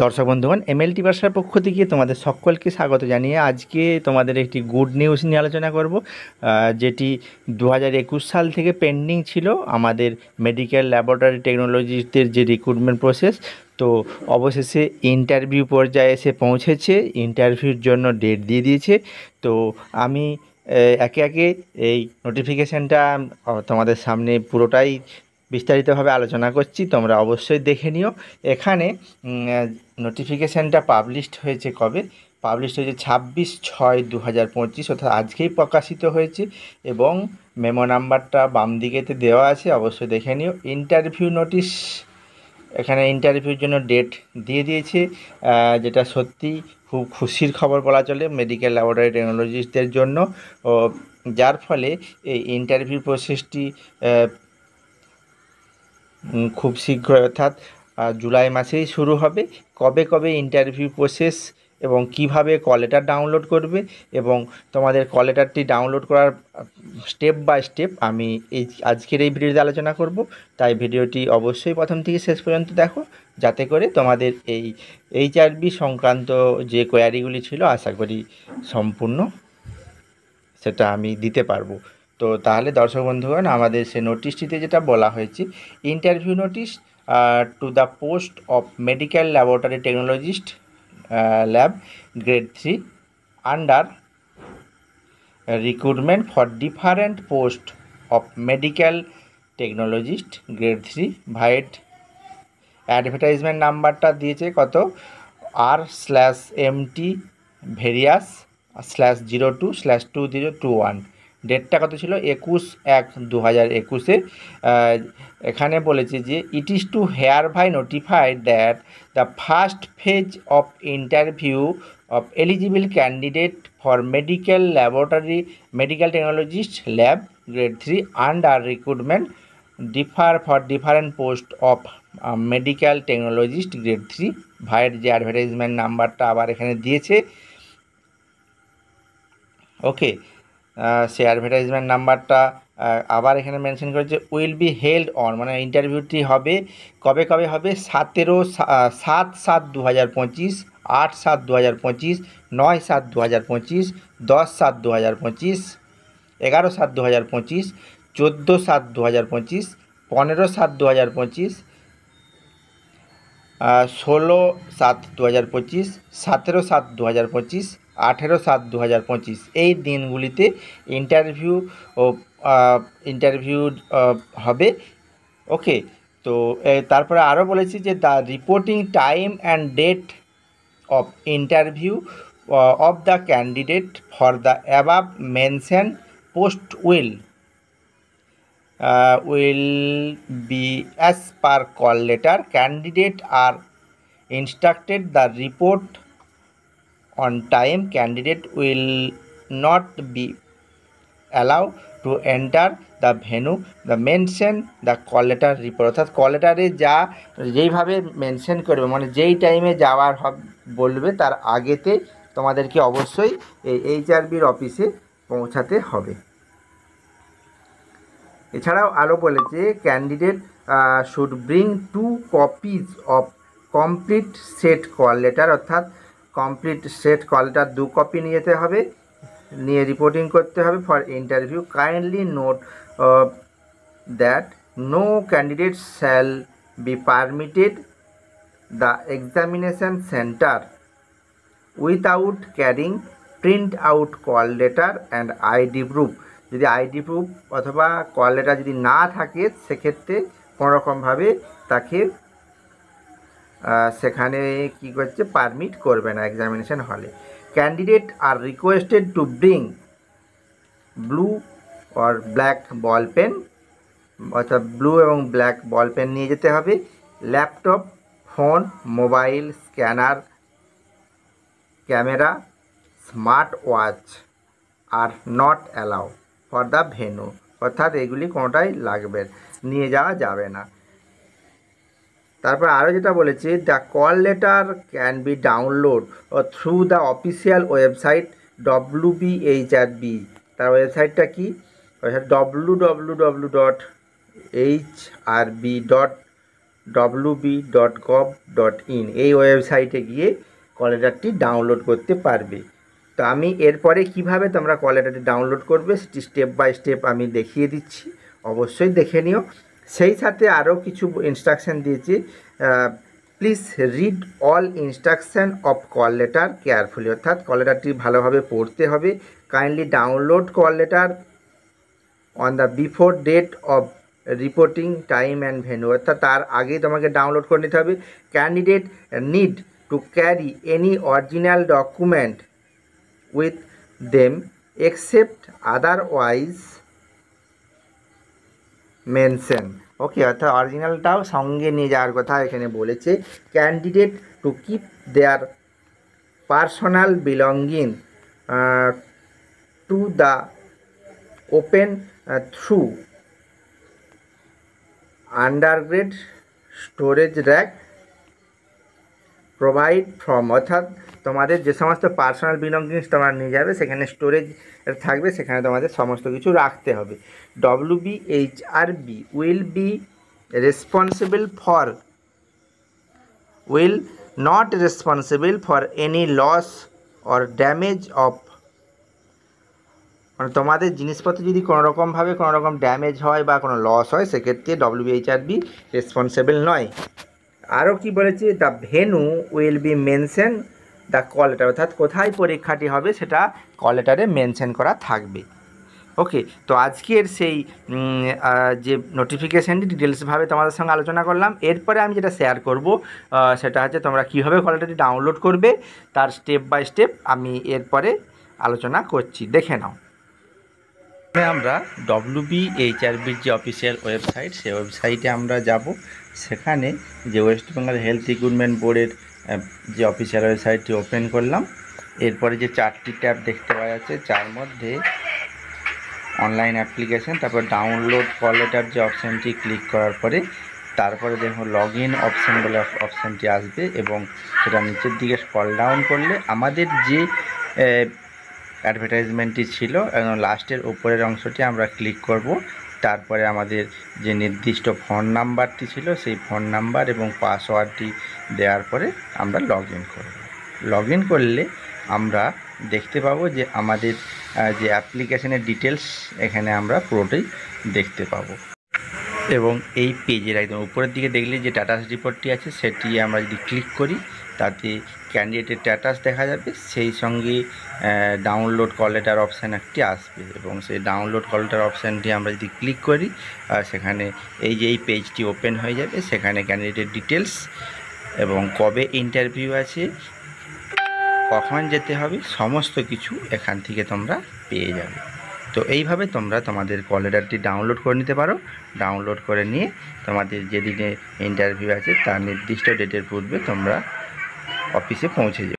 দর্শক বন্ধুগণ, এমএলটি ভাষার পক্ষ থেকে তোমাদের সকলকে স্বাগত জানিয়ে আজকে তোমাদের একটি গুড নিউজ নিয়ে আলোচনা করব, যেটি 2021 সাল থেকে পেন্ডিং ছিল আমাদের মেডিকেল ল্যাবরেটরি টেকনোলজিস্টদের যে রিক্রুটমেন্ট প্রসেস। তো অবশেষে ইন্টারভিউ পর্যায়ে এসে পৌঁছেছে, ইন্টারভিউর জন্য ডেট দিয়ে দিয়েছে। তো আমি একে একে এই নোটিফিকেশানটা তোমাদের সামনে পুরোটাই বিস্তারিতভাবে আলোচনা করছি, তোমরা অবশ্যই দেখে নিও। এখানে নোটিফিকেশানটা পাবলিশড হয়েছে কবে? পাবলিশড হয়েছে 26/6/2025, অর্থাৎ আজকেই প্রকাশিত হয়েছে এবং মেমো নাম্বারটা বাম দিকেতে দেওয়া আছে, অবশ্যই দেখে নিও। ইন্টারভিউ নোটিশ, এখানে ইন্টারভিউর জন্য ডেট দিয়ে দিয়েছে, যেটা সত্যি খুব খুশির খবর বলা চলে মেডিকেল ল্যাবরেটরি টেকনোলজিস্টদের জন্য। ও যার ফলে এই ইন্টারভিউ প্রসেসটি খুব শীঘ্রই, অর্থাৎ জুলাই মাসেই শুরু হবে। কবে কবে ইন্টারভিউ প্রসেস এবং কিভাবে কল লেটার ডাউনলোড করবে এবং তোমাদের কল লেটারটি ডাউনলোড করার স্টেপ বাই স্টেপ আমি আজকের এই ভিডিওতে আলোচনা করব। তাই ভিডিওটি অবশ্যই প্রথম থেকে শেষ পর্যন্ত দেখো, যাতে করে তোমাদের এই এইচআরবি সংক্রান্ত যে কোয়ারিগুলি ছিল আশা করি সম্পূর্ণ সেটা আমি দিতে পারবো। তো তাহলে দর্শক বন্ধুগণ, আমাদের সে নোটিশটিতে যেটা বলা হয়েছে, interview notice to the post of medical laboratory technologist lab grade 3 under recruitment for different post of medical technologist grade 3 vide advertisement নাম্বারটা দিয়েছে কত, R/MT ভেরিয়াস /02/2021। ডেটটা কত ছিল? 21/1/2021। এখানে বলেছে যে it is to hereby notified that the first phase of interview of eligible candidate for medical laboratory medical technologist lab grade 3 under recruitment for different post of medical technologist grade 3 ভাইয়ের যে advertisement নাম্বারটা আবার এখানে দিয়েছে। ওকে, সে advertisement নাম্বারটা আবার এখানে mention করেছে, উইল বি হেল্ড অন, মানে ইন্টারভিউটি হবে কবে কবে হবে? 7/7/2025, 8/7/2025, 9/7/2025, 10/7/2025, 11/7/2025, 14/7/2025, 15/7/2025, 16/7/2025, 17/7/2025, 18/7/2025 এই দিনগুলিতে ইন্টারভিউ হবে। ওকে, তো তারপরে আরও বলেছি যে the reporting time and date of interview of the candidate for the above mention post will be as per call letter. Candidate are instructed the report on time. Candidate will not be allowed to enter the venue the mention the call letter report, অর্থাৎ call লেটারে যেইভাবে mention করবে, মানে যেই টাইমে যাওয়ার বলবে তার আগেতে তোমাদেরকে অবশ্যই এই এইচআরবির অফিসে পৌঁছাতে হবে। এছাড়াও আরও বলেছে candidate should bring 2 copies of complete set call letter, অর্থাৎ complete set call letter 2 copy নিয়ে যেতে হবে, নিয়ে রিপোর্টিং করতে হবে for interview. Kindly note that no candidate shall be permitted the examination centre without carrying print out call letter and ID proof. যদি ID proof অথবা call letter যদি না থাকে সেক্ষেত্রে কোনোরকমভাবে তাকে সেখানে কী করছে, পারমিট করবে না এক্সামিনেশন হলে। Candidate are requested to bring blue or black ball pen, অর্থাৎ ব্লু এবং ব্ল্যাক বল পেন নিয়ে যেতে হবে। Laptop, phone, mobile, scanner, camera, smart watch are not allow for the venue, অর্থাৎ এগুলি কোনোটাই লাগবে, নিয়ে যাওয়া যাবে না। তারপর আরও যেটা বলেছে, the call letter can be download through the official website WBHRB। তার ওয়েবসাইটটা কি? www.hrb.gov wb.gov.in এই ওয়েবসাইটে গিয়ে কল লেটারটি ডাউনলোড করতে পারবে। তো আমি এরপরে কিভাবে তোমরা কল লেটারটি ডাউনলোড করবে সেটি স্টেপ বাই স্টেপ আমি দেখিয়ে দিচ্ছি, অবশ্যই দেখে নিও। সেই সাথে আরও কিছু ইনস্ট্রাকশান দিয়েছি, please read all instruction of call letter carefully, অর্থাৎ কল লেটারটি ভালোভাবে পড়তে হবে। Kindly download call letter on the before date of reporting time and venue, অর্থাৎ তার আগেই তোমাকে ডাউনলোড করে নিতে হবে। Candidate need to carry any original document with them except otherwise mention. Okay, অর্থাৎ অরিজিনালটাও সঙ্গে নিয়ে যাওয়ার কথা এখানে বলেছে। Candidate to keep their personal belonging to the open through undergrad storage rack provide from, অর্থাৎ তোমাদের যে সমস্ত পার্সোনাল বিলঙ্গিংস তোমরা নিয়ে যাবে সেখানে স্টোরেজ থাকবে, সেখানে তোমাদের সমস্ত কিছু রাখতে হবে। WBHRB will not responsible for any loss or damage of, মানে তোমাদের জিনিসপত্র যদি কোনো রকম ড্যামেজ হয় বা কোনো লস হয় সেক্ষেত্রে WBHRB রেসপন্সিবল নয়। আরও কি বলেছে, the venue will be mention the call letter, অর্থাৎ কোথায় পরীক্ষাটি হবে সেটা কল লেটারে মেনশন করা থাকবে। ওকে, তো আজকের সেই যে নোটিফিকেশানটি ডিটেলসভাবে তোমাদের সঙ্গে আলোচনা করলাম। এরপরে আমি যেটা শেয়ার করব সেটা হচ্ছে তোমরা কীভাবে কল লেটারটি ডাউনলোড করবে তার স্টেপ বাই স্টেপ আমি এরপরে আলোচনা করছি, দেখে নাও। আমরা WBHRBর যে অফিসিয়াল ওয়েবসাইট, সেই ওয়েবসাইটে আমরা যাব। সেখানে যে ওয়েস্ট বেঙ্গল হেলথ রিক্রুটমেন্ট বোর্ডের যে অফিসিয়াল ওয়েবসাইটটি ওপেন করলাম। এরপরে যে 4টি ট্যাব দেখতে পাওয়া যাচ্ছে, যার মধ্যে অনলাইন অ্যাপ্লিকেশান, তারপর ডাউনলোড কল লেটার যে অপশানটি ক্লিক করার পরে তারপরে দেখুন লগ ইন অপশান বলে অপশানটি আসবে এবং সেটা নিচের দিকে স্ক্রল ডাউন করলে আমাদের যে অ্যাডভার্টাইজমেন্টটি ছিল এবং লাস্টের উপরের অংশটি আমরা ক্লিক করব। তারপরে আমাদের যে নির্দিষ্ট ফোন নাম্বারটি ছিল সেই ফোন নাম্বার এবং পাসওয়ার্ডটি দেওয়ার পরে আমরা লগ ইন করব। লগ ইন করলে আমরা দেখতে পাবো যে আমাদের যে অ্যাপ্লিকেশনের ডিটেলস এখানে আমরা পুরোটাই দেখতে পাবো। এবং এই পেজের একদম উপরের দিকে দেখলে যে স্ট্যাটাস রিপোর্টটি আছে সেটি আমরা যদি ক্লিক করি তাতে ক্যান্ডিডেটের স্ট্যাটাস দেখা যাবে, সেই সঙ্গে ডাউনলোড কল লেটার অপশান একটি আসবে এবং সেই ডাউনলোড কল লেটার অপশানটি আমরা যদি ক্লিক করি সেখানে এই যে এই পেজটি ওপেন হয়ে যাবে। সেখানে ক্যান্ডিডেটের ডিটেলস এবং কবে ইন্টারভিউ আছে, কখন যেতে হবে, সমস্ত কিছু এখান থেকে তোমরা পেয়ে যাবে। তো এইভাবে তোমরা তোমাদের কল লেটারটি ডাউনলোড করে নিতে পারো। ডাউনলোড করে নিয়ে তোমাদের যেদিনে ইন্টারভিউ আছে তার নির্দিষ্ট ডেটের পূর্বে তোমরা অফিসে পৌঁছে যাবে।